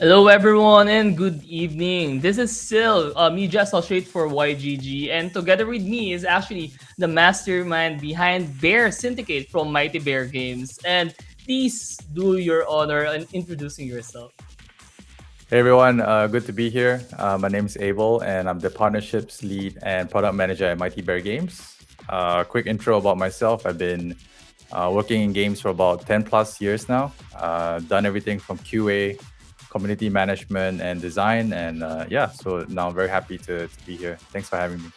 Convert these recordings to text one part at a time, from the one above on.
Hello, everyone, and good evening. This is Sil, media associate for YGG, and together with me is actually the mastermind behind Bear Syndicate from Mighty Bear Games. And please do your honor in introducing yourself. Hey everyone, good to be here. My name is Abel, and I'm the partnerships lead and product manager at Mighty Bear Games. Quick intro about myself: I've been working in games for about 10 plus years now. Done everything from QA, community management, and design. And yeah, so now I'm very happy to be here. Thanks for having me.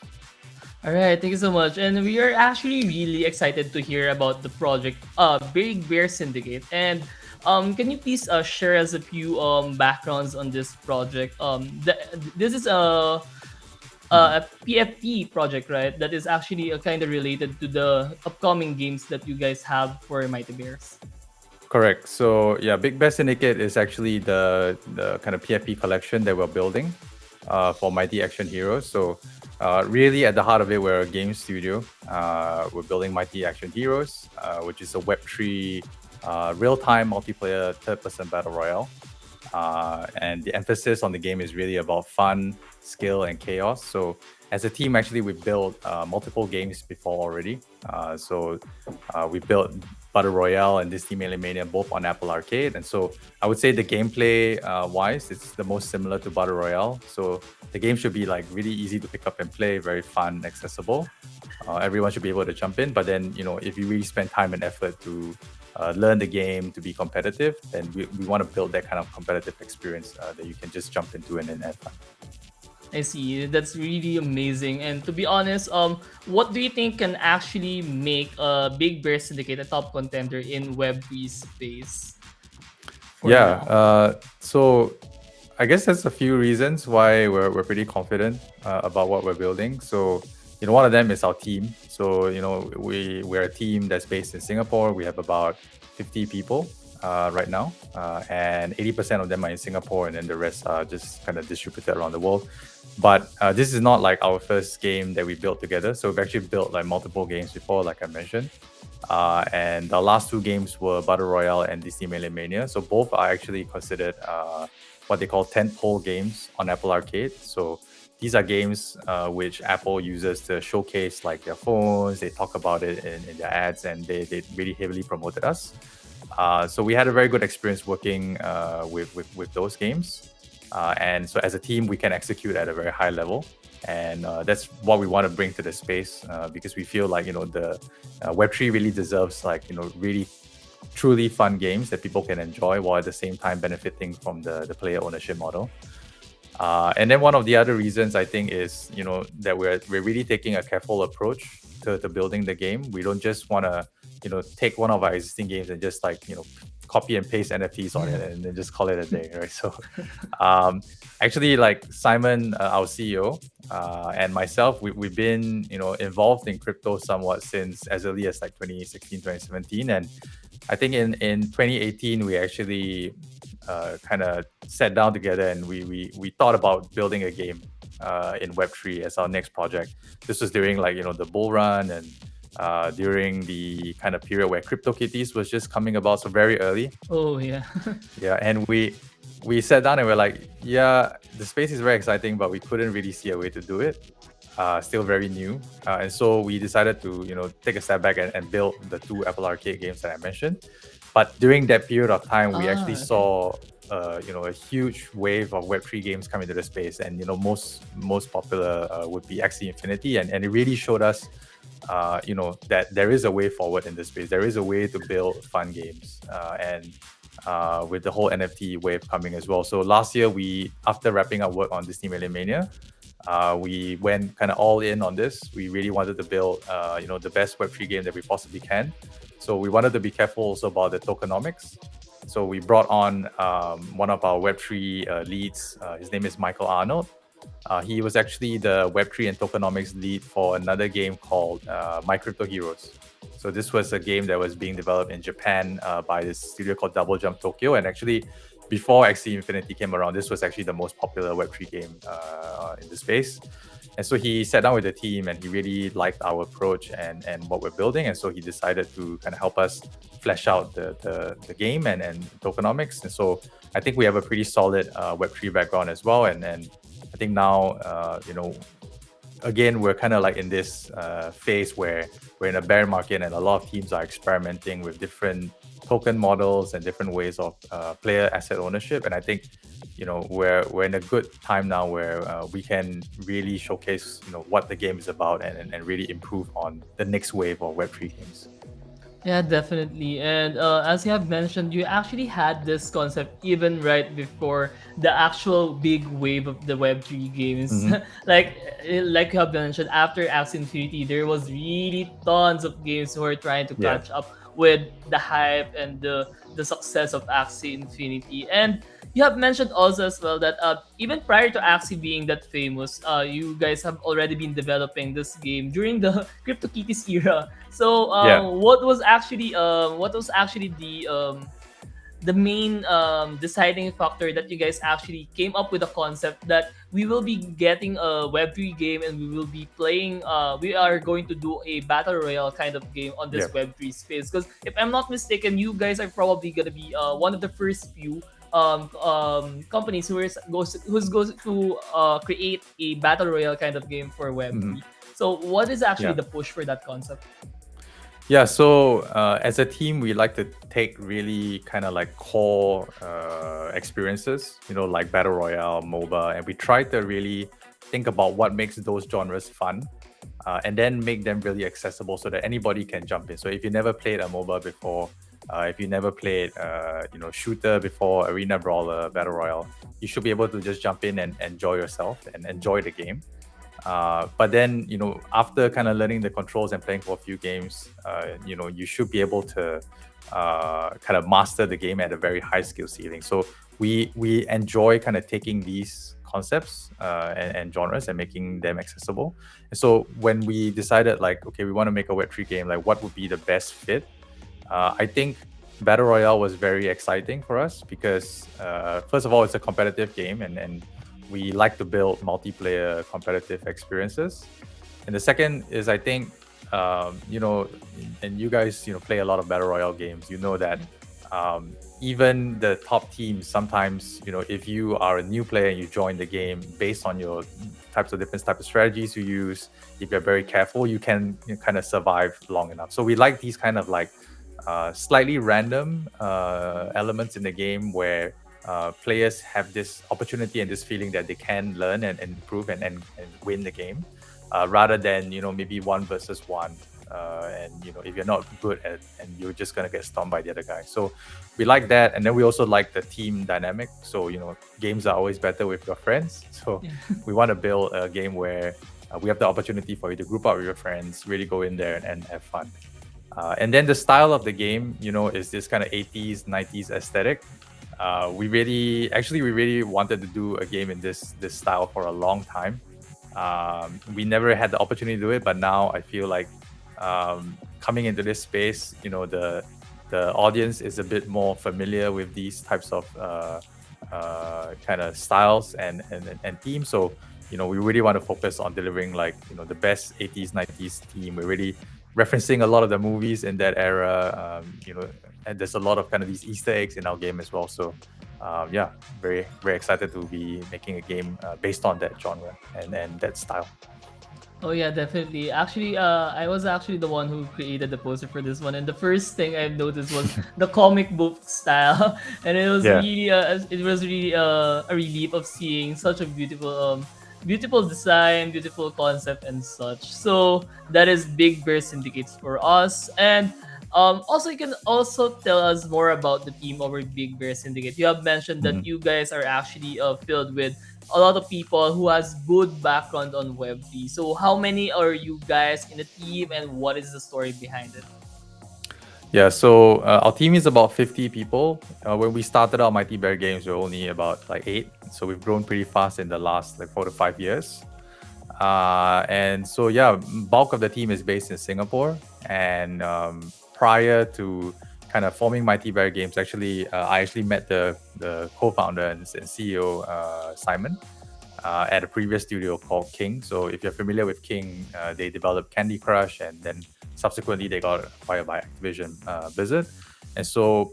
All right, thank you so much. And we are actually really excited to hear about the project, Big Bear Syndicate. And can you please share us a few backgrounds on this project? This is Mhm. a PFP project, right? That is actually kind of related to the upcoming games that you guys have for Mighty Bears. Correct. So yeah, Big Bear Syndicate is actually the kind of PFP collection that we're building for Mighty Action Heroes. So really at the heart of it, we're a game studio. We're building Mighty Action Heroes, which is a Web3 real-time multiplayer third-person battle royale. And the emphasis on the game is really about fun, skill, and chaos. So as a team, actually, we built multiple games before already. We built Battle Royale and Disney Melee Mania both on Apple Arcade. And so I would say the gameplay wise, it's the most similar to Battle Royale. So the game should be like really easy to pick up and play, very fun, accessible. Everyone should be able to jump in. But then, if you really spend time and effort to learn the game, to be competitive, then we want to build that kind of competitive experience that you can just jump into and then have fun. I see. That's really amazing. And to be honest, what do you think can actually make a Big Bear Syndicate a top contender in Web3 space for Yeah. now? So I guess there's a few reasons why we're pretty confident about what we're building. So, one of them is our team. So, we're a team that's based in Singapore. We have about 50 people right now, and 80% of them are in Singapore, and then the rest are just kind of distributed around the world. But this is not like our first game that we built together. So we've actually built like multiple games before, like I mentioned. And the last two games were Battle Royale and Disney Melee Mania. So both are actually considered what they call tentpole games on Apple Arcade. So these are games which Apple uses to showcase like their phones. They talk about it in their ads, and they really heavily promoted us. So we had a very good experience working with those games. And so as a team, we can execute at a very high level. And that's what we want to bring to the space because we feel like, the Web3 really deserves like, really truly fun games that people can enjoy while at the same time benefiting from the player ownership model. And then one of the other reasons I think is, that we're really taking a careful approach to building the game. We don't just want to, take one of our existing games and just like, copy and paste NFTs on Yeah. it and then just call it a day, right? So, um, actually, like Simon, our CEO, and myself, we've been, involved in crypto somewhat since as early as like 2016, 2017. And I think in 2018, we actually kind of sat down together and we thought about building a game in Web3 as our next project. This was during like, the bull run and during the kind of period where CryptoKitties was just coming about, so very early. Oh, yeah. Yeah, and we sat down and we're like, yeah, the space is very exciting, but we couldn't really see a way to do it. Still very new, and so we decided to take a step back and build the two Apple Arcade games that I mentioned. But during that period of time, we actually Okay. saw a huge wave of Web3 games come into the space, and most popular would be Axie Infinity, and it really showed us that there is a way forward in this space. There is a way to build fun games, and with the whole NFT wave coming as well. So last year, after wrapping up work on Disney Melee Mania, we went kind of all in on this. We really wanted to build, the best Web3 game that we possibly can. So we wanted to be careful also about the tokenomics. So we brought on one of our Web3 leads. His name is Michael Arnold. He was actually the Web3 and tokenomics lead for another game called My Crypto Heroes. So this was a game that was being developed in Japan by this studio called Double Jump Tokyo. And actually, before Axie Infinity came around, this was actually the most popular Web3 game in the space. And so he sat down with the team and he really liked our approach and what we're building. And so he decided to kind of help us flesh out the game and tokenomics. And so I think we have a pretty solid Web3 background as well. And I think now, again, we're kind of like in this phase where we're in a bear market and a lot of teams are experimenting with different token models and different ways of player asset ownership. And I think we're in a good time now where we can really showcase what the game is about and really improve on the next wave of Web3 games. Yeah, definitely. And as you have mentioned, you actually had this concept even right before the actual big wave of the Web3 games. Hmm. like you have mentioned, after Axie Infinity, there was really tons of games who were trying to Yeah. catch up with the hype and the success of Axie Infinity. And you have mentioned also as well that even prior to Axie being that famous, you guys have already been developing this game during the CryptoKitties era. So, Yeah. what was actually the main deciding factor that you guys actually came up with a concept that we will be getting a Web3 game and we will be playing? We are going to do a battle royale kind of game on Yeah. this Web3 space. Because if I'm not mistaken, you guys are probably gonna be one of the first few companies who's goes to create a battle royale kind of game for Hmm. Web3. So, what is actually Yeah. the push for that concept? Yeah, so as a team, we like to take really kind of like core experiences, like Battle Royale, MOBA, and we try to really think about what makes those genres fun, and then make them really accessible so that anybody can jump in. So if you never played a MOBA before, if you never played, shooter before, arena brawler, Battle Royale, you should be able to just jump in and enjoy yourself and enjoy the game. But then, after kind of learning the controls and playing for a few games, you should be able to kind of master the game at a very high skill ceiling. So we enjoy kind of taking these concepts and genres and making them accessible. And so when we decided like, okay, we want to make a Web3 game, like what would be the best fit? I think Battle Royale was very exciting for us because, first of all, it's a competitive game and we like to build multiplayer competitive experiences. And the second is, I think, and you guys, play a lot of Battle Royale games, that even the top teams sometimes, if you are a new player and you join the game based on your different types of strategies you use, if you're very careful, you can kind of survive long enough. So we like these kind of like slightly random elements in the game where players have this opportunity and this feeling that they can learn and improve and win the game, rather than maybe one versus one, and if you're not good at and you're just gonna get stomped by the other guy. So we like that, and then we also like the team dynamic. So games are always better with your friends. So Yeah. we want to build a game where we have the opportunity for you to group up with your friends, really go in there and have fun. And then the style of the game, is this kind of 80s, 90s aesthetic. We really wanted to do a game in this style for a long time. We never had the opportunity to do it, but now I feel like coming into this space, the audience is a bit more familiar with these types of kind of styles and themes. So we really want to focus on delivering like the best 80s 90s theme. We're really referencing a lot of the movies in that era, and there's a lot of kind of these Easter eggs in our game as well. So yeah, very very excited to be making a game based on that genre and that style. Oh yeah, definitely. Actually, I was actually the one who created the poster for this one, and the first thing I've noticed was the comic book style, and Yeah. it was really a relief of seeing such a beautiful design, beautiful concept, and such. So that is Big Bear Syndicates for us, and also you can also tell us more about the team over Big Bear Syndicate. You have mentioned that Mhm. you guys are actually filled with a lot of people who has good background on Web3. So how many are you guys in the team and what is the story behind it? Yeah, so our team is about 50 people. When we started our Mighty Bear Games, we were only about like 8. So we've grown pretty fast in the last like 4 to 5 years. And so, yeah, bulk of the team is based in Singapore. And prior to kind of forming Mighty Bear Games, actually, I actually met the co-founder and CEO, Simon. at a previous studio called King. So if you're familiar with King, they developed Candy Crush, and then subsequently they got acquired by Activision Blizzard. And so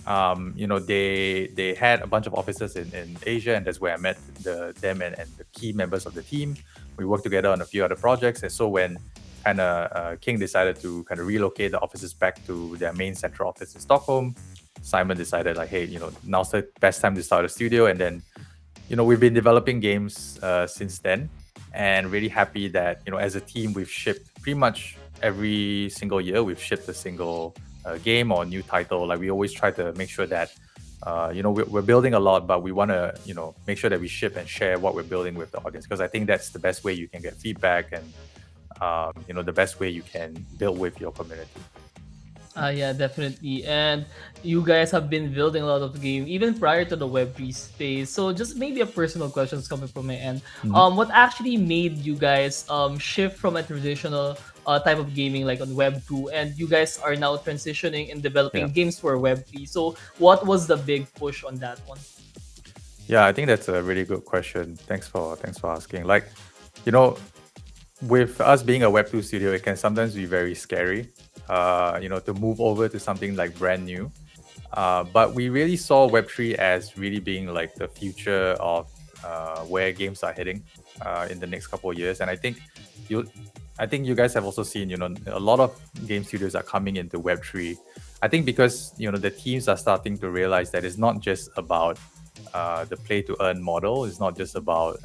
they had a bunch of offices in Asia, and that's where I met them and the key members of the team. We worked together on a few other projects, and so when kind of King decided to kind of relocate the offices back to their main central office in Stockholm, Simon decided like, hey, now's the best time to start a studio. And then we've been developing games since then, and really happy that as a team we've shipped pretty much every single year. We've shipped a single game or new title. Like we always try to make sure that we're building a lot, but we want to make sure that we ship and share what we're building with the audience, because I think that's the best way you can get feedback, and the best way you can build with your community. Yeah, definitely. And you guys have been building a lot of the game even prior to the Web3 space. So just maybe a personal question coming from my end. Mhm. What actually made you guys shift from a traditional type of gaming like on Web2, and you guys are now transitioning and Yeah. developing games for Web3? So what was the big push on that one? Yeah, I think that's a really good question. Thanks for asking. Like, you know, with us being a Web2 studio, it can sometimes be very scary, to move over to something like brand new. But we really saw Web3 as really being like the future of where games are heading in the next couple of years. And you, I think you guys have also seen, a lot of game studios are coming into Web3. I think because the teams are starting to realize that it's not just about the play to earn model. It's not just about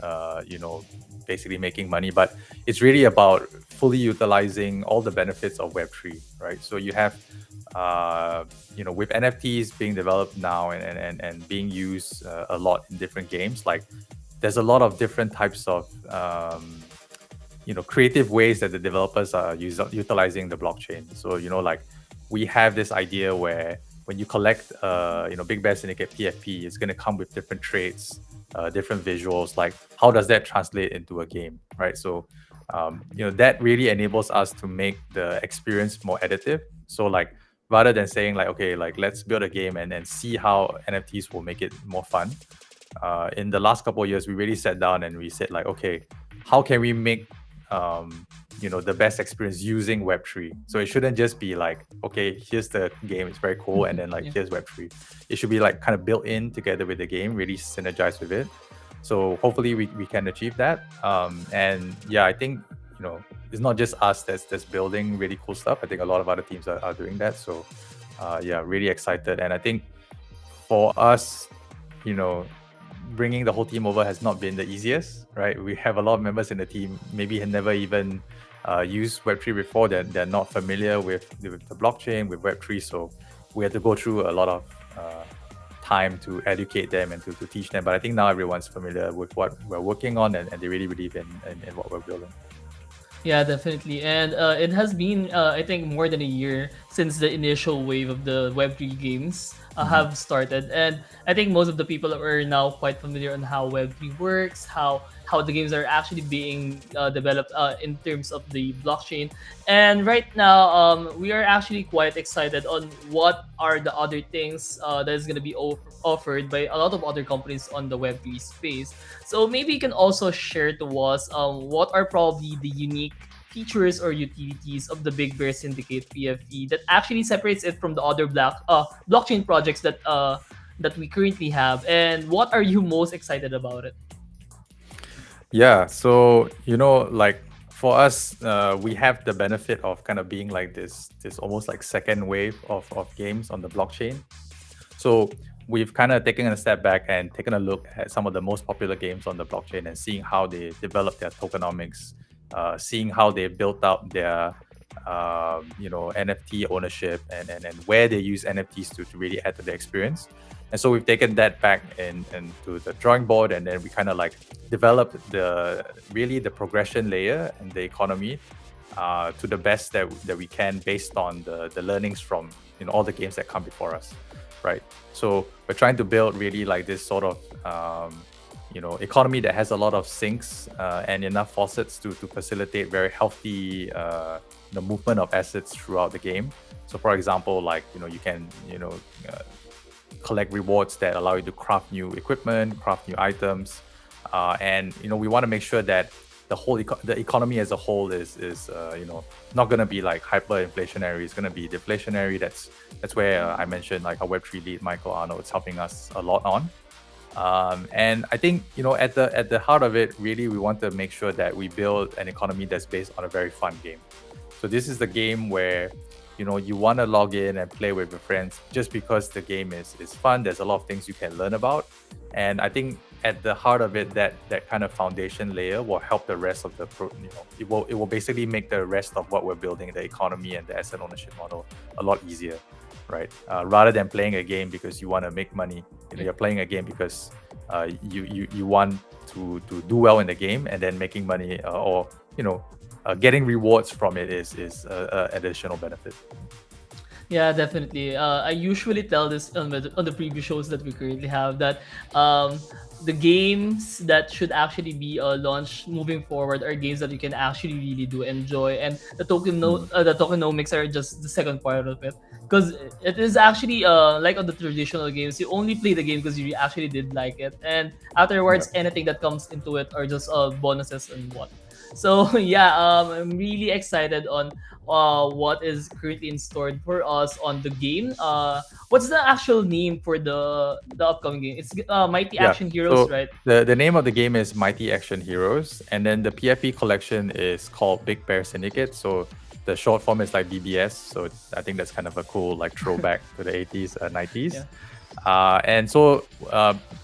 basically making money, but it's really about fully utilizing all the benefits of Web3, right? So you have with NFTs being developed now and being used a lot in different games, like there's a lot of different types of creative ways that the developers are utilizing the blockchain. So like we have this idea where when you collect Big Bear Syndicate PFP, it's going to come with different traits, different visuals. Like how does that translate into a game, right? So that really enables us to make the experience more additive. So like rather than saying like, okay, like let's build a game and then see how NFTs will make it more fun, in the last couple of years we really sat down and we said like, okay, how can we make the best experience using Web3? So it shouldn't just be like, okay, here's the game, it's very cool, and then like Yeah. here's Web3. It should be like kind of built in together with the game, really synergize with it. So hopefully we can achieve that. And yeah, I think it's not just us that's building really cool stuff. I think a lot of other teams are doing that. So yeah, really excited. And I think for us, bringing the whole team over has not been the easiest, right? We have a lot of members in the team maybe had never even used Web3 before. They're not familiar with the blockchain, with Web3. So we had to go through a lot of time to educate them and to teach them. But I think now everyone's familiar with what we're working on, and they really believe in what we're building. Yeah, definitely. And it has been, I think, more than a year since the initial wave of the Web3 games Mhm. have started. And I think most of the people are now quite familiar on how Web3 works, how the games are actually being developed in terms of the blockchain. And right now, we are actually quite excited on what are the other things that is going to be offered by a lot of other companies on the Web3 space. So maybe you can also share to us what are probably the unique features or utilities of the Big Bear Syndicate PFE that actually separates it from the other blockchain projects that we currently have, and what are you most excited about it? Yeah, so like for us, we have the benefit of kind of being like this almost like second wave of games on the blockchain. So we've kind of taken a step back and taken a look at some of the most popular games on the blockchain and seeing how they develop their tokenomics, seeing how they built out their NFT ownership, and where they use NFTs to really add to the experience. And so we've taken that back and to the drawing board, and then we kind of like developed the progression layer and the economy to the best that we can based on the learnings from all the games that come before us, right? So we're trying to build really like this sort of economy that has a lot of sinks and enough faucets to facilitate very healthy the movement of assets throughout the game. So for example, like you can collect rewards that allow you to craft new equipment, craft new items. And we want to make sure that the economy as a whole is not going to be like hyperinflationary. It's going to be deflationary. That's where I mentioned like our Web3 lead Michael Arnold is helping us a lot on. And I think at the heart of it, really, we want to make sure that we build an economy that's based on a very fun game. So this is the game where you want to log in and play with your friends just because the game is fun. There's a lot of things you can learn about, and I think at the heart of it, that kind of foundation layer will help the rest of the it will basically make the rest of what we're building, the economy and the asset ownership model, a lot easier, right? Rather than playing a game because you want to make money, you're playing a game because you want to do well in the game, and then making money or getting rewards from it is additional benefit. Yeah, definitely. I usually tell this on the previous shows that we currently have that um, the games that should actually be launched moving forward are games that you can actually really do enjoy, and Mm. the tokenomics are just the second part of it. Because it is actually like on the traditional games, you only play the game because you actually did like it, and Yeah. afterwards anything that comes into it are just bonuses and what. So yeah, I'm really excited on what is currently in store for us on the game. What's the actual name for the upcoming game? It's Mighty Yeah. Action Heroes, So right? the name of the game is Mighty Action Heroes, and then the PFP collection is called Big Bear Syndicate. So the short form is like BBS. So I think that's kind of a cool like throwback to the 80s, 90s. Yeah. And so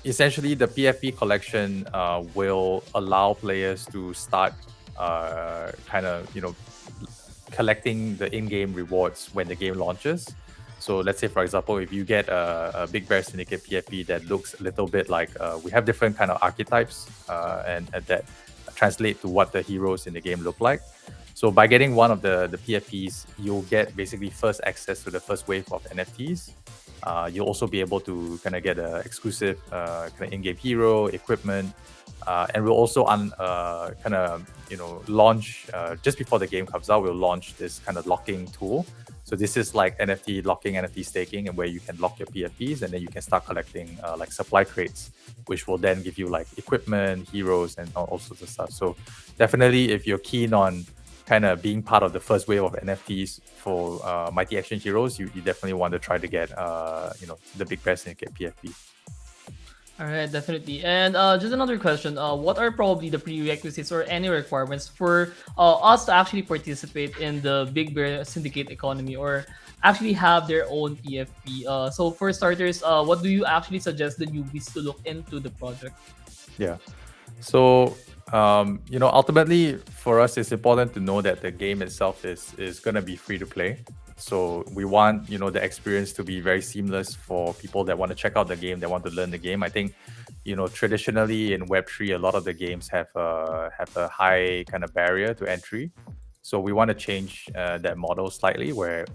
essentially, the PFP collection will allow players to start kind of collecting the in-game rewards when the game launches. So let's say, for example, if you get a Big Bear Syndicate PFP that looks a little bit like we have different kind of archetypes and that translate to what the heroes in the game look like. So by getting one of the PFPs, you'll get basically first access to the first wave of NFTs. You'll also be able to kind of get an exclusive kind of in-game hero equipment, and we'll also kind of launch just before the game comes out. We'll launch this kind of locking tool. So this is like NFT locking, NFT staking, and where you can lock your PFPs, and then you can start collecting like supply crates, which will then give you like equipment, heroes, and all sorts of stuff. So definitely, if you're keen on kind of being part of the first wave of NFTs for Mighty Action Heroes, you definitely want to try to get the Big Bear Syndicate PFP. All right, definitely. And just another question: what are probably the prerequisites or any requirements for us to actually participate in the Big Bear Syndicate economy or actually have their own PFP? So for starters, what do you actually suggest the newbies to look into the project? Yeah. So ultimately for us, it's important to know that the game itself is gonna be free to play. So we want the experience to be very seamless for people that want to check out the game, that want to learn the game. I think traditionally in Web3, a lot of the games have a high kind of barrier to entry. So we want to change that model slightly, where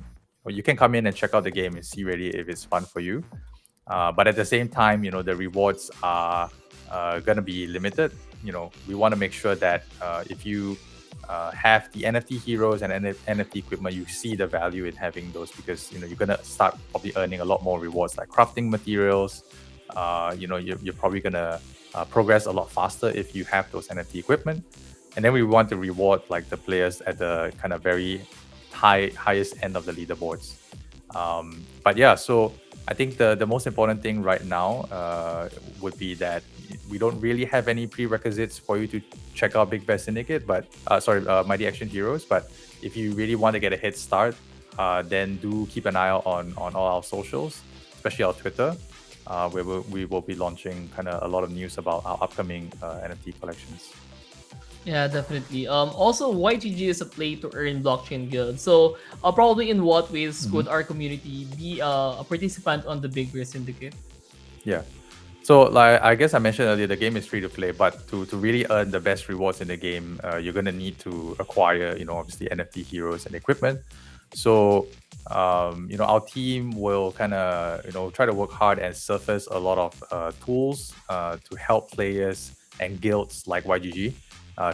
you can come in and check out the game and see really if it's fun for you. But at the same time, the rewards are going to be limited. We want to make sure that if you have the NFT heroes and NFT equipment, you see the value in having those, because you're going to start probably earning a lot more rewards like crafting materials. You're probably going to progress a lot faster if you have those NFT equipment. And then we want to reward like the players at the kind of very highest end of the leaderboards. But yeah, so I think the most important thing right now would be that we don't really have any prerequisites for you to check out Big Bear Syndicate, but Mighty Action Heroes. But if you really want to get a head start, then do keep an eye out on all our socials, especially our Twitter, where we will be launching kind of a lot of news about our upcoming NFT collections. Yeah, definitely. Also, YGG is a play to earn blockchain guild. So, probably in what ways Mhm. could our community be a participant on the Big Bear Syndicate? Yeah. So, like I guess I mentioned earlier, the game is free to play, but to really earn the best rewards in the game, you're gonna need to acquire, obviously NFT heroes and equipment. So, our team will kind of, try to work hard and surface a lot of tools to help players and guilds like YGG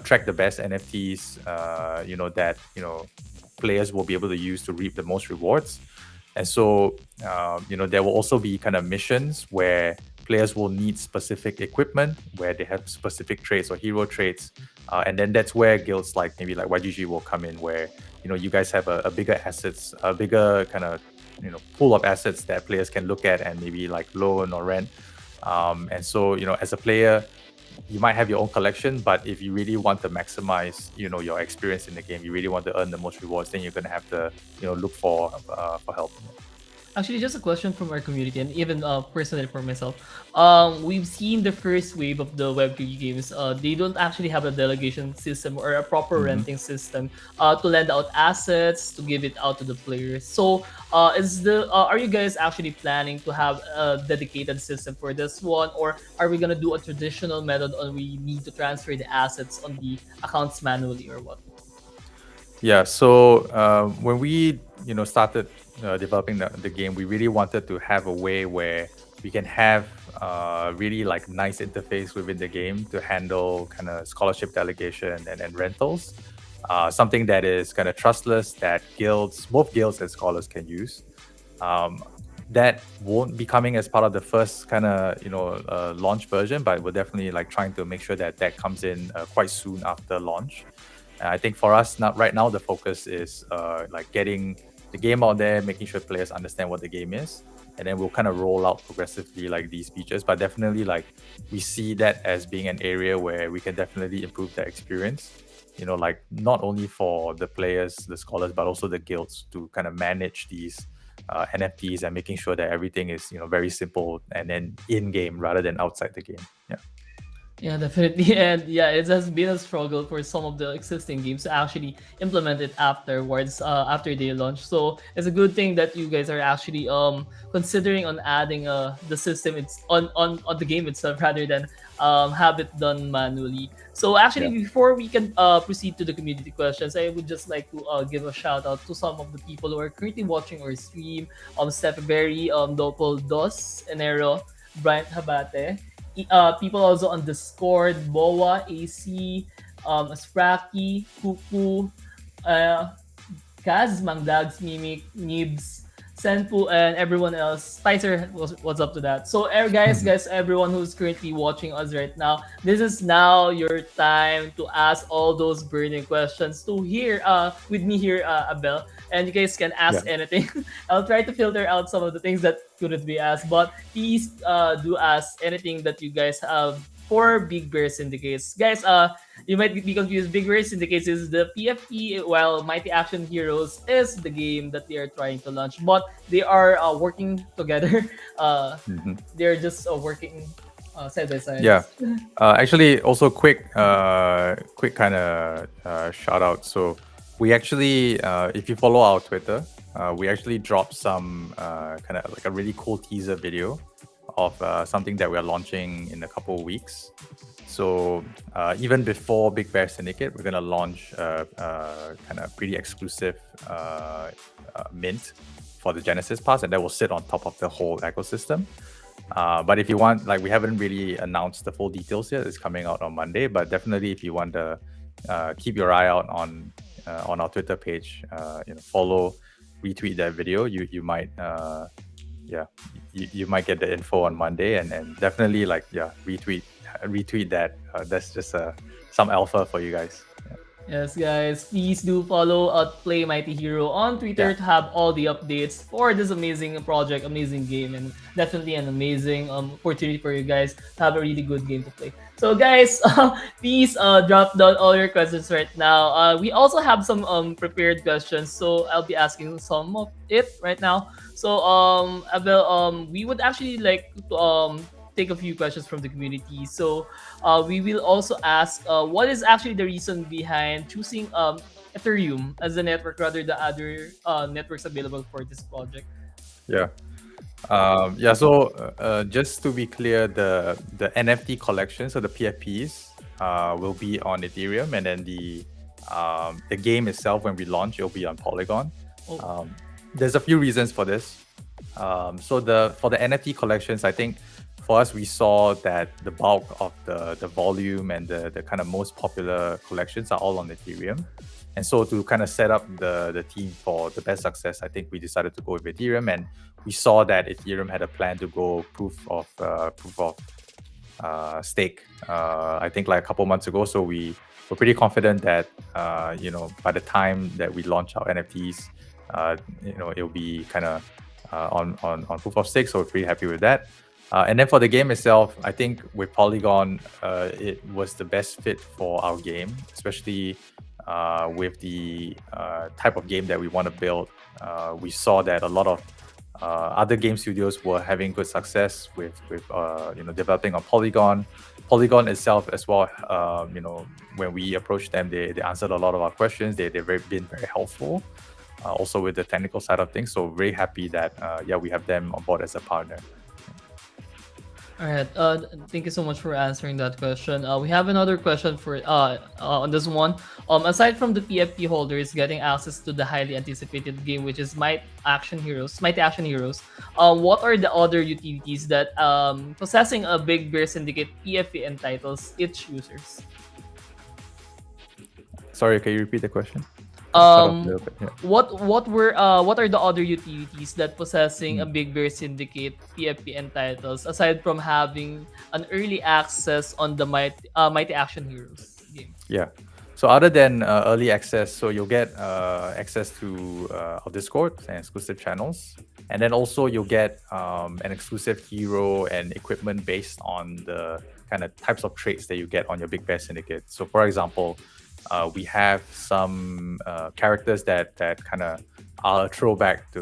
track the best NFTs, that players will be able to use to reap the most rewards. And so, there will also be kind of missions where players will need specific equipment where they have specific traits or hero traits, and then that's where guilds like maybe like YGG will come in, where you guys have a bigger assets, a bigger kind of pool of assets that players can look at and maybe like loan or rent. And so as a player, you might have your own collection, but if you really want to maximize your experience in the game, you really want to earn the most rewards, then you're going to have to look for help. Actually, just a question from our community, and even personally for myself. We've seen the first wave of the Web3 games. They don't actually have a delegation system or a proper Mhm. renting system to lend out assets to give it out to the players. So, are you guys actually planning to have a dedicated system for this one, or are we gonna do a traditional method, on we need to transfer the assets on the accounts manually, or what? Yeah, so when we started developing the game, we really wanted to have a way where we can have really like nice interface within the game to handle kind of scholarship delegation and rentals. Something that is kind of trustless, that both guilds and scholars can use. Um, that won't be coming as part of the first kind of launch version, but we're definitely like trying to make sure that that comes in quite soon after launch. I think for us now, right now, the focus is like getting the game out there, making sure players understand what the game is, and then we'll kind of roll out progressively like these features. But definitely, like we see that as being an area where we can definitely improve the experience. Like not only for the players, the scholars, but also the guilds to kind of manage these NFTs and making sure that everything is very simple and then in game rather than outside the game. Yeah. Yeah, definitely. And yeah, it has been a struggle for some of the existing games to actually implement it afterwards, after they launch. So it's a good thing that you guys are actually considering on adding the system it's on the game itself, rather than have it done manually. So actually, Yeah. before we can proceed to the community questions, I would just like to give a shout out to some of the people who are currently watching our stream. Steph Berry, Dopol Dos, Enero, Bryant Habate, people also on Discord, Boa, AC, Aspraki, Kuku, uh, Kaz, Mangdags, Mimic, Nibs, Senpu, and everyone else. Spicer, what's up to that? So, guys, everyone who's currently watching us right now, this is now your time to ask all those burning questions to hear with me here, Abel. And you guys can Yeah. ask anything. I'll try to filter out some of the things that couldn't be asked, but please do ask anything that you guys have for Big Bear Syndicates. Guys, you might be confused. Big Bear Syndicates is the PFP, while Mighty Action Heroes is the game that they are trying to launch. But they are working together. Uh, Mhm. they're just working side by side. Yeah. Actually, also quick kind of shout out. So we actually, if you follow our Twitter, we actually dropped some kind of like a really cool teaser video of something that we're launching in a couple of weeks. So even before Big Bear Syndicate, we're gonna launch kind of pretty exclusive mint for the Genesis Pass, and that will sit on top of the whole ecosystem. But if you want, like, we haven't really announced the full details yet. It's coming out on Monday, but definitely if you want to keep your eye out on our Twitter page, follow, retweet that video. You might yeah, you might get the info on Monday, and definitely retweet that. That's just some alpha for you guys. Yes, guys, please do follow at Play Mighty Hero on Twitter Yeah. to have all the updates for this amazing project, amazing game, and definitely an amazing opportunity for you guys to have a really good game to play. So, guys, please drop down all your questions right now. We also have some prepared questions, so I'll be asking some of it right now. So, Abel, we would actually like to take a few questions from the community. So, we will also ask what is actually the reason behind choosing Ethereum as a network rather than other networks available for this project. Yeah. Yeah. So just to be clear, the NFT collection, so the PFPs, will be on Ethereum, and then the game itself, when we launch, it'll be on Polygon. Oh, There's a few reasons for this. So for the NFT collections, I think for us, we saw that the bulk of the volume and the kind of most popular collections are all on Ethereum. And so to kind of set up the team for the best success, I think we decided to go with Ethereum, and we saw that Ethereum had a plan to go proof of stake. I think like a couple months ago. So we were pretty confident that by the time that we launch our NFTs, it'll be kind of on proof of stake. So we're pretty happy with that. And then for the game itself, I think with Polygon, it was the best fit for our game, especially with the type of game that we want to build. We saw that a lot of other game studios were having good success with developing on Polygon. Polygon itself as well. When we approached them, they answered a lot of our questions. They've been very helpful. Also with the technical side of things. So very happy that we have them on board as a partner. All right. Thank you so much for answering that question. We have another question for on this one. Aside from the PFP holders getting access to the highly anticipated game, which is Mighty Action Heroes, what are the other utilities that possessing a Big Bear Syndicate PFP entitles its users? Sorry, can you repeat the question? Cut off a Um, little bit. Yeah. what are the other utilities that possessing a Mm. Big Bear Syndicate PFP entitles aside from having an early access on the Mighty Action Heroes game? Yeah. So other than early access, so you'll get access to our Discord and exclusive channels, and then also you'll get an exclusive hero and equipment based on the kind of types of traits that you get on your Big Bear Syndicate. So, for example, we have some characters that kind of are a throwback to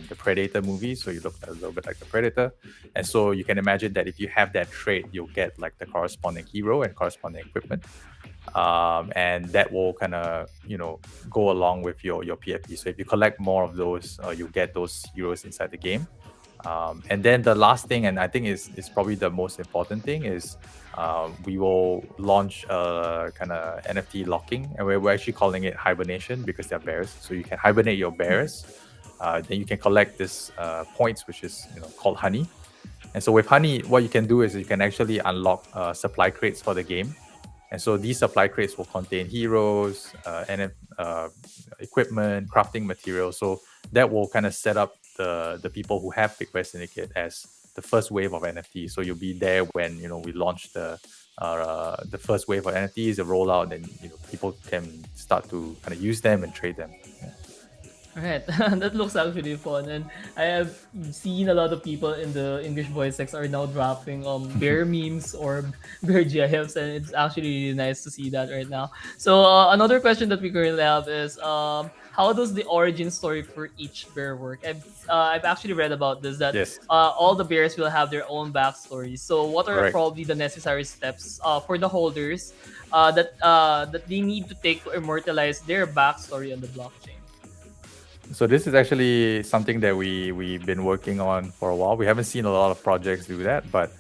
the Predator movie. So you look a little bit like the Predator, and so you can imagine that if you have that trait, you'll get like the corresponding hero and corresponding equipment. And that will kind of go along with your PFP. So if you collect more of those, you get those heroes inside the game. And then the last thing, and I think is probably the most important thing, is we will launch a kind of NFT locking, and we're actually calling it hibernation because they're bears. So you can hibernate your bears, then you can collect this points, which is called honey. And so with honey, what you can do is you can actually unlock supply crates for the game. And so these supply crates will contain heroes, and equipment, crafting materials. So that will kind of set up the people who have Big Bear Syndicate as the first wave of NFTs. So you'll be there when we launch the first wave of NFTs, the rollout, and people can start to kind of use them and trade them. Yeah. Right, that looks actually fun, and I have seen a lot of people in the English voice sex are now dropping bear memes or bear gifs, and it's actually really nice to see that right now. So another question that we currently have is how does the origin story for each bear work? I've actually read about this that Yes. all the bears will have their own backstories. So what are Correct. probably the necessary steps for the holders that they need to take to immortalize their backstory on the blockchain? So this is actually something that we've been working on for a while. We haven't seen a lot of projects do that, but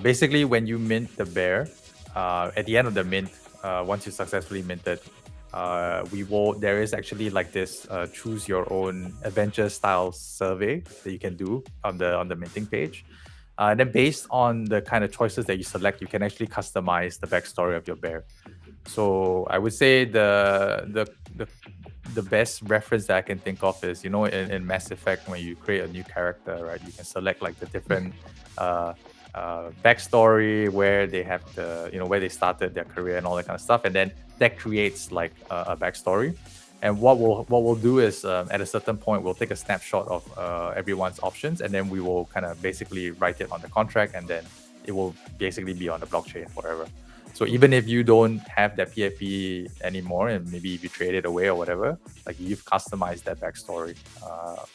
basically when you mint the bear, at the end of the mint, once you successfully minted, there is actually like this choose your own adventure style survey that you can do on the minting page. And then based on the kind of choices that you select, you can actually customize the backstory of your bear. So I would say the best reference that I can think of is in Mass Effect, when you create a new character, right? You can select like the different backstory, where they have where they started their career and all that kind of stuff, and then that creates like a backstory. And what we'll do is at a certain point we'll take a snapshot of everyone's options, and then we will kind of basically write it on the contract, and then it will basically be on the blockchain forever. So even if you don't have that PFP anymore, and maybe if you trade it away or whatever, like you've customized that backstory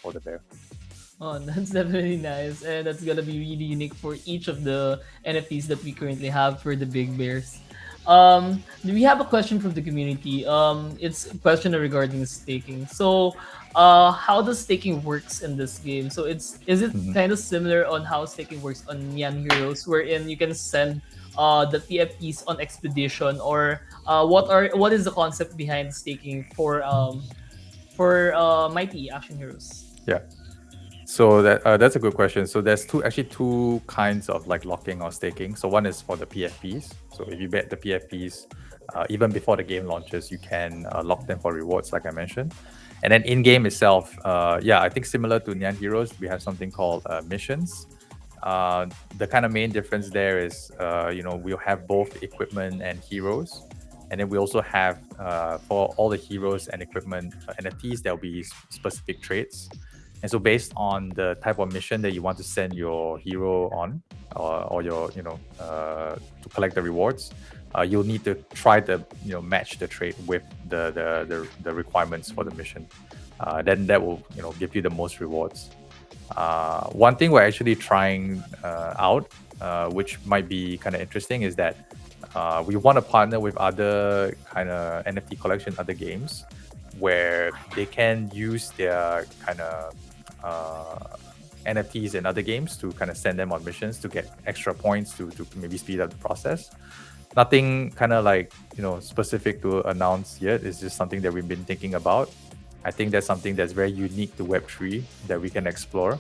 for the bear. Oh, that's definitely nice, and that's gonna be really unique for each of the NFTs that we currently have for the Big Bears. We have a question from the community. It's a question regarding staking. So, how does staking works in this game? So, is it Mhm. kind of similar on how staking works on Nyan Heroes, wherein you can send the TFTs on expedition, or what is the concept behind staking for Mighty Action Heroes? Yeah. So that's a good question. So there's two kinds of like locking or staking. So one is for the PFPs. So if you bet the PFPs, even before the game launches, you can lock them for rewards, like I mentioned. And then in game itself, yeah, I think similar to Nyan Heroes, we have something called missions. The kind of main difference there is, we'll have both equipment and heroes. And then we also have, for all the heroes and equipment NFTs, there'll be specific traits. And so based on the type of mission that you want to send your hero on, or your, to collect the rewards, you'll need to try to, match the trait with the requirements for the mission. Then that will, give you the most rewards. One thing we're actually trying out, which might be kind of interesting, is that we want to partner with other kind of NFT collection, other games, where they can use their kind of NFTs in other games to kind of send them on missions to get extra points to maybe speed up the process. Nothing kind of like, specific to announce yet. It's just something that we've been thinking about. I think that's something that's very unique to Web3 that we can explore.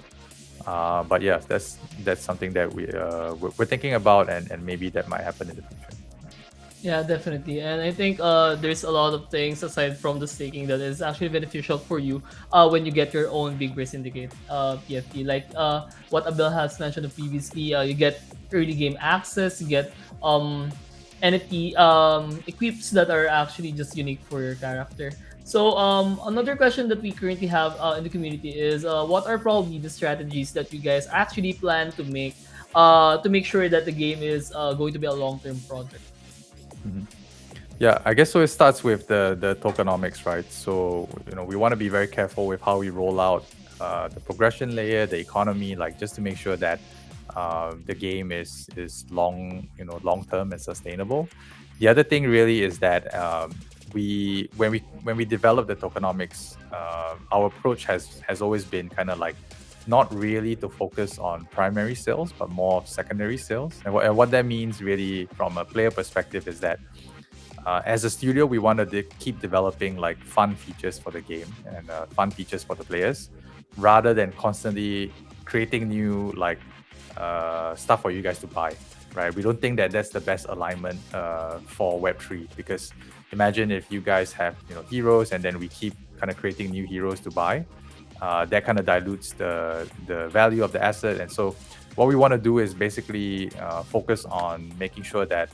But yeah, that's something that we're thinking about, and maybe that might happen in the future. Yeah, definitely. And I think there's a lot of things aside from the staking that is actually beneficial for you when you get your own Big Bear Syndicate PFP. Like what Abel has mentioned previously, you get early game access, you get NFT equips that are actually just unique for your character. So another question that we currently have in the community is what are probably the strategies that you guys actually plan to make sure that the game is going to be a long-term project? Mhm. Yeah, I guess so. It starts with the tokenomics, right? So we want to be very careful with how we roll out the progression layer, the economy, like just to make sure that the game is long term and sustainable. The other thing really is that when we develop the tokenomics, our approach has always been kind of like not really to focus on primary sales, but more of secondary sales. And what that means really from a player perspective is that as a studio, we want to keep developing like fun features for the game and fun features for the players, rather than constantly creating new like stuff for you guys to buy. Right? We don't think that that's the best alignment for Web3, because imagine if you guys have heroes and then we keep kind of creating new heroes to buy. That kind of dilutes the value of the asset. And so what we want to do is basically focus on making sure that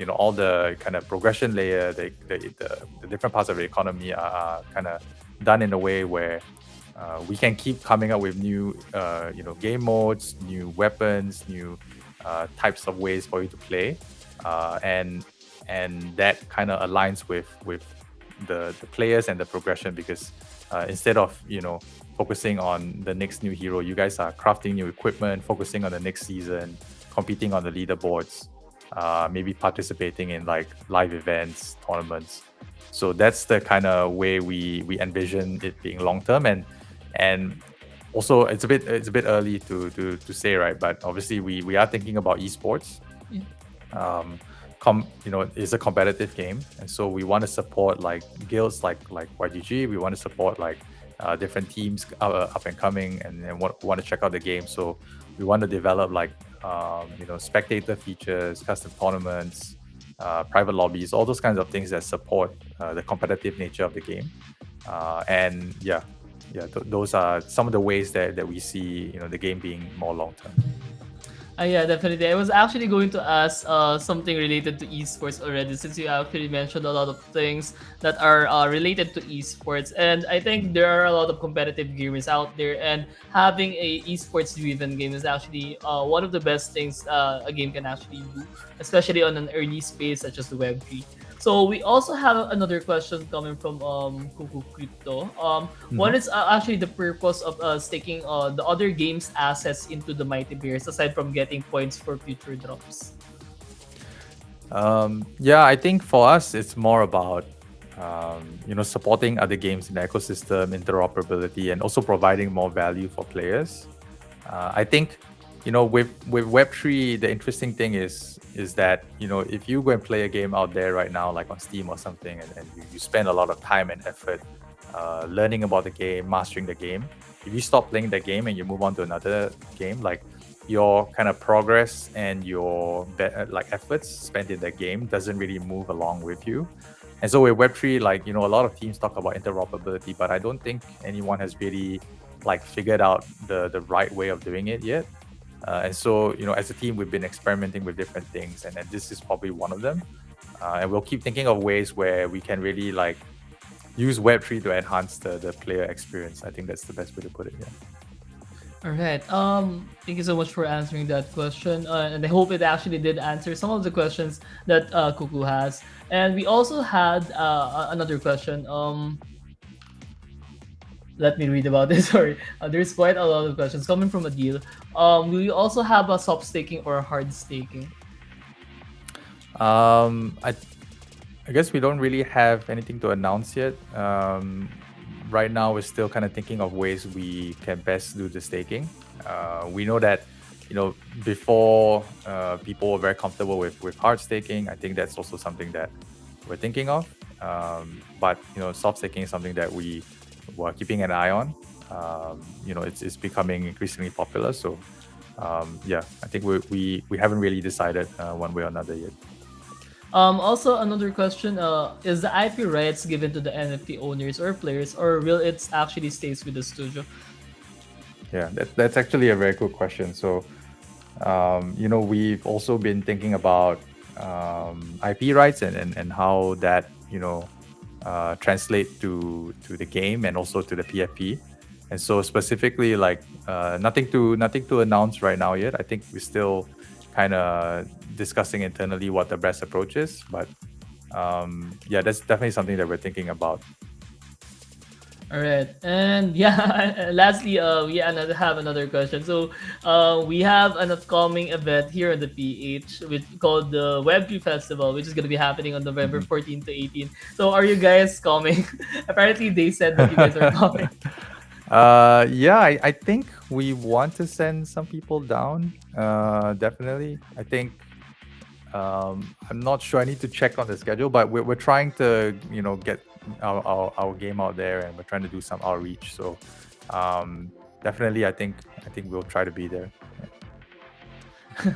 all the kind of progression layer, the different parts of the economy are kind of done in a way where we can keep coming up with new game modes, new weapons, new types of ways for you to play, and that kind of aligns with the players and the progression, because instead of focusing on the next new hero, you guys are crafting new equipment, focusing on the next season, competing on the leaderboards, maybe participating in like live events, tournaments. So that's the kind of way we envision it being long term. And also it's a bit early to say, right? But obviously we are thinking about esports. It's a competitive game, and so we want to support like guilds like YGG. We want to support like different teams up and coming, and want to check out the game. So we want to develop like spectator features, custom tournaments, private lobbies, all those kinds of things that support the competitive nature of the game. And those are some of the ways that we see the game being more long term. Yeah, definitely. I was actually going to ask something related to esports already, since you actually mentioned a lot of things that are related to esports. And I think there are a lot of competitive gamers out there, and having a esports driven game is actually one of the best things a game can actually do, especially on an early space such as the Web3. So we also have another question coming from Kuku Crypto. What is actually the purpose of staking the other games' assets into the Mighty Bears aside from getting points for future drops? I think for us it's more about supporting other games in the ecosystem, interoperability, and also providing more value for players. I think with Web3, the interesting thing is that if you go and play a game out there right now, like on Steam or something, and you spend a lot of time and effort learning about the game, mastering the game, if you stop playing that game and you move on to another game, like your kind of progress and your like efforts spent in that game doesn't really move along with you. And so with Web3, like, a lot of teams talk about interoperability, but I don't think anyone has really like figured out the right way of doing it yet. And so, as a team, we've been experimenting with different things, and this is probably one of them. And we'll keep thinking of ways where we can really like use Web3 to enhance the player experience. I think that's the best way to put it. Yeah. All right. Thank you so much for answering that question, and I hope it actually did answer some of the questions that Kuku has. And we also had another question. Let me read about this. Sorry, there's quite a lot of questions coming from Adil. Do you also have a soft staking or a hard staking? I guess we don't really have anything to announce yet. Right now, we're still kind of thinking of ways we can best do the staking. We know that, before people were very comfortable with hard staking. I think that's also something that we're thinking of. But soft staking is something that we were keeping an eye on. It's becoming increasingly popular. So yeah, I think we haven't really decided one way or another yet. Also, another question: is the IP rights given to the NFT owners or players, or will it actually stays with the studio? Yeah, that's actually a very good question. So, we've also been thinking about IP rights and how that translate to the game and also to the PFP. And so specifically, like nothing to announce right now yet. I think we're still kind of discussing internally what the best approach is. But yeah, that's definitely something that we're thinking about. All right, and yeah, lastly, we have another question. So, we have an upcoming event here in the PH, which called the Web3 Festival, which is going to be happening on November Mhm. 14th to 18th. So, are you guys coming? Apparently, they said that you guys are coming. Yeah, I think we want to send some people down. Definitely. I think I'm not sure. I need to check on the schedule, but we're trying to, get our game out there, and we're trying to do some outreach. So definitely, I think we'll try to be there.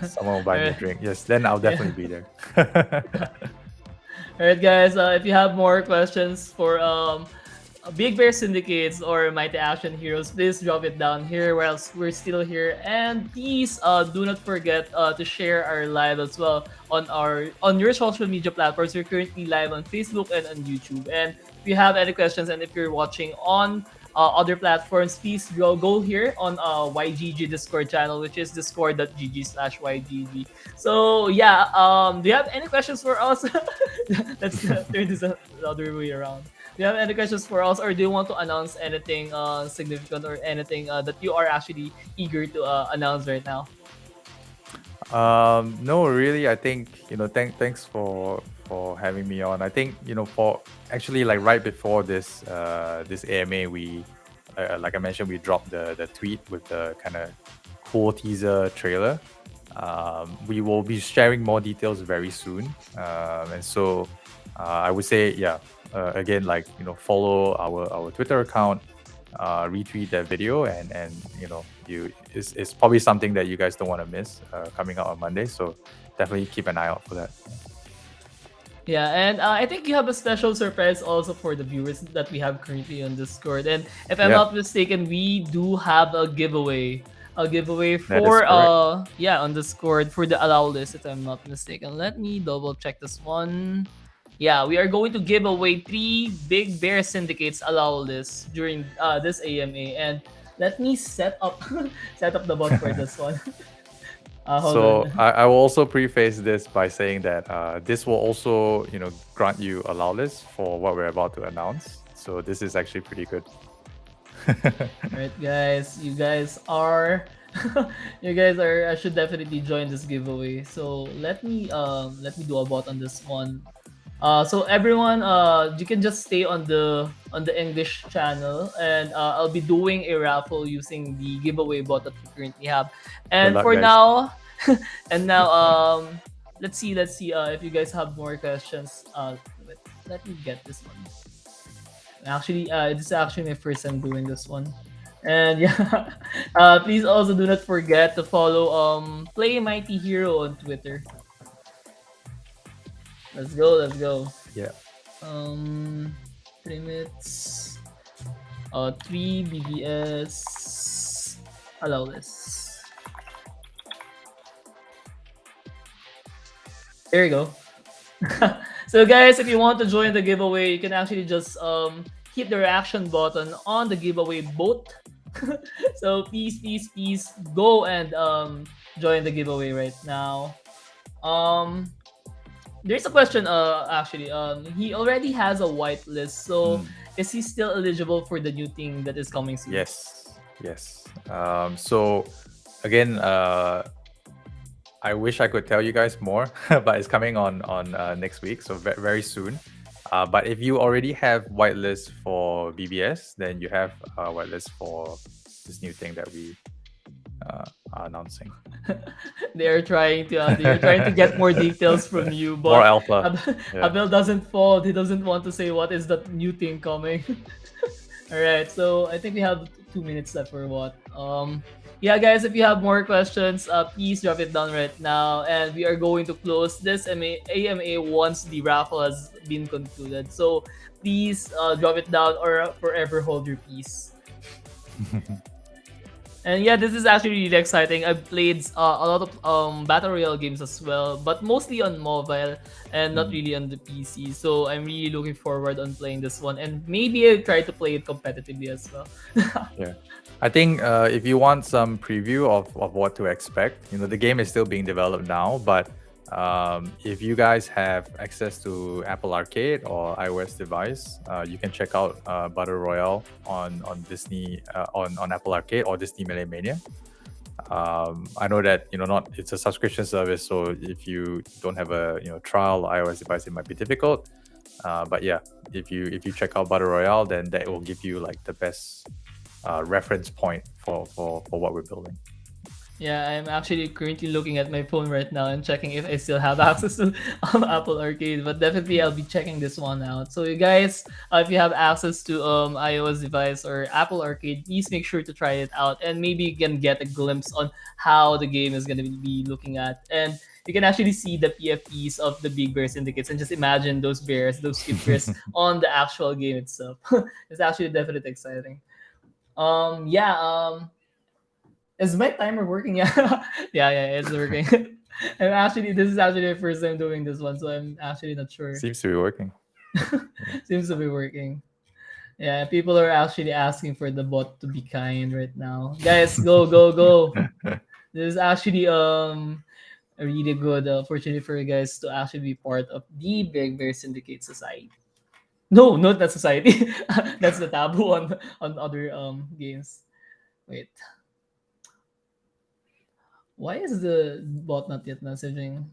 Someone will buy me a Alright. drink. Yes, then I'll Yeah. definitely be there. Alright, guys. If you have more questions for Big Bear Syndicates or Mighty Action Heroes, please drop it down here whilst we're still here. And please do not forget to share our live as well on your social media platforms. We're currently live on Facebook and on YouTube. And if you have any questions and if you're watching on other platforms, please go here on YGG Discord channel, which is discord.gg/YGG. So yeah, do you have any questions for us? Let's turn this the other way around. Do you have any questions for us, or do you want to announce anything significant or anything that you are actually eager to announce right now? No, really. I think thanks for having me on. I think for actually like right before this AMA, we like I mentioned, we dropped the tweet with the kind of cool teaser trailer. We will be sharing more details very soon, and so I would say yeah. Again, like follow our Twitter account, retweet that video, and it's probably something that you guys don't want to miss coming out on Monday. So definitely keep an eye out for that. Yeah, and I think you have a special surprise also for the viewers that we have currently on Discord. And if I'm Yeah, not mistaken, we do have a giveaway. A giveaway that is for correct. yeah, on Discord for the allow list, if I'm not mistaken. Let me double check this one. Yeah, we are going to give away 3 Big Bear Syndicates allow lists during this AMA. And let me set up set up the bot for this one. Hold So on. I will also preface this by saying that this will also grant you allow list for what we're about to announce. So this is actually pretty good. Alright, guys, you guys are you guys are I should definitely join this giveaway. So let me do a bot on this one. So everyone, you can just stay on the English channel, and I'll be doing a raffle using the giveaway bot that we currently have. Good And luck, for guys. now, and now let's see if you guys have more questions. Wait, let me get this one. Actually, this is actually my first time doing this one. And yeah, please also do not forget to follow Play Mighty Hero on Twitter. Let's go, let's go. Yeah. Um, limits. 3 BBS. Allow this. There you go. So guys, if you want to join the giveaway, you can actually just hit the reaction button on the giveaway bot. So please go and join the giveaway right now. Um there's a question actually. He already has a whitelist, so Mm. is he still eligible for the new thing that is coming soon? Yes. Yes. So again, I wish I could tell you guys more, but it's coming on next week, so very soon. But if you already have whitelist for BBS, then you have whitelist for this new thing that we are announcing. They are trying to get more details from you, More but alpha. Yeah. Abel doesn't fold. He doesn't want to say what is that new thing coming. All right, so I think we have 2 minutes left for what. Yeah, guys, if you have more questions, please drop it down right now, and we are going to close this AMA once the raffle has been concluded. So please drop it down or forever hold your peace. And yeah, this is actually really exciting. I've played a lot of battle royale games as well, but mostly on mobile and not Mm, really on the PC. So I'm really looking forward on playing this one, and maybe I'll try to play it competitively as well. yeah. I think if you want some preview of what to expect, the game is still being developed now, but if you guys have access to Apple Arcade or iOS device, you can check out Battle Royale on Disney on Apple Arcade or Disney Melee Mania. I know that not it's a subscription service, so if you don't have a trial iOS device, it might be difficult. But yeah, if you check out Battle Royale, then that will give you like the best reference point for what we're building. Yeah, I'm actually currently looking at my phone right now and checking if I still have access to Apple Arcade. But definitely, I'll be checking this one out. So, you guys, if you have access to iOS device or Apple Arcade, please make sure to try it out, and maybe you can get a glimpse on how the game is going to be looking at. And you can actually see the PFPs of the Big Bear Syndicates, and just imagine those bears, those cute bears on the actual game itself. It's actually definitely exciting. Yeah. Is my timer working? Yeah, yeah, it's working. And actually, this is actually my first time doing this one, so I'm actually not sure. Seems to be working. Seems to be working. Yeah, people are actually asking for the bot to be kind right now. Guys, go, go, go! This is actually a really good opportunity for you guys to actually be part of the Big Bear Syndicate Society. No, not that society. That's the taboo on other games. Wait, why is the bot not yet messaging?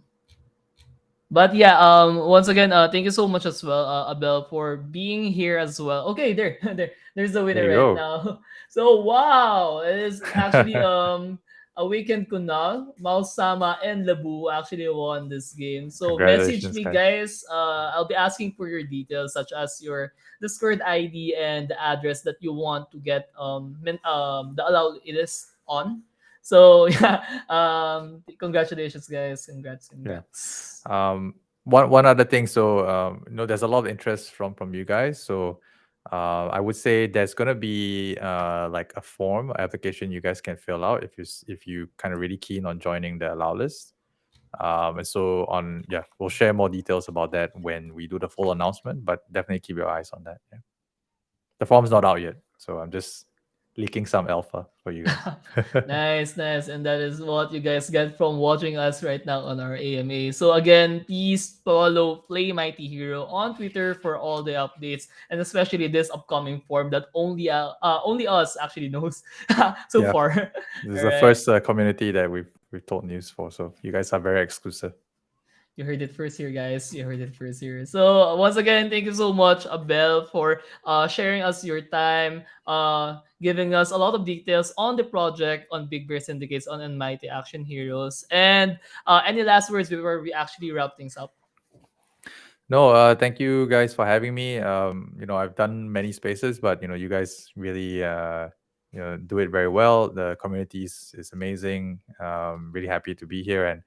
But yeah, once again, thank you so much as well, Abel, for being here as well. Okay, there, there's the There winner you right go. now. So wow, it is actually a weekend Kunal, Mausama, and Labu actually won this game. So message Congratulations, me, guys. guys. I'll be asking for your details, such as your Discord ID and the address that you want to get the allow it is on. So yeah, congratulations, guys. Congrats, Yeah. congrats. One other thing. So there's a lot of interest from you guys. So I would say there's gonna be like a form application you guys can fill out if you kind of really keen on joining the allow list. And so we'll share more details about that when we do the full announcement. But definitely keep your eyes on that. Yeah. The form's not out yet, so I'm just leaking some alpha for you guys. Nice, nice. And that is what you guys get from watching us right now on our AMA. So again, please follow Play Mighty Hero on Twitter for all the updates, and especially this upcoming form that only us actually knows so Yeah, far. this is All the right. first community that we've told news for, so you guys are very exclusive. You heard it first here, guys. You heard it first here. So once again, thank you so much, Abel, for sharing us your time, giving us a lot of details on the project, on Big Bear Syndicates, on Mighty Action Heroes. And any last words before we actually wrap things up? No, thank you guys for having me. I've done many spaces, but you guys really do it very well. The community is amazing. Really happy to be here, and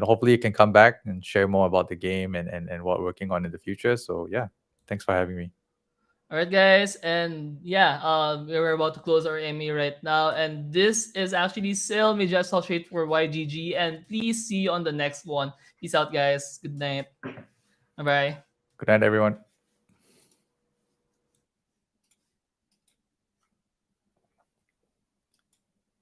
hopefully you can come back and share more about the game and what we're working on in the future. So yeah, thanks for having me. All right, guys, and yeah, we're about to close our MA right now, and this is actually Sil Media Associate for YGG, and please see you on the next one. Peace out, guys. Good night. Bye bye. Good night, everyone.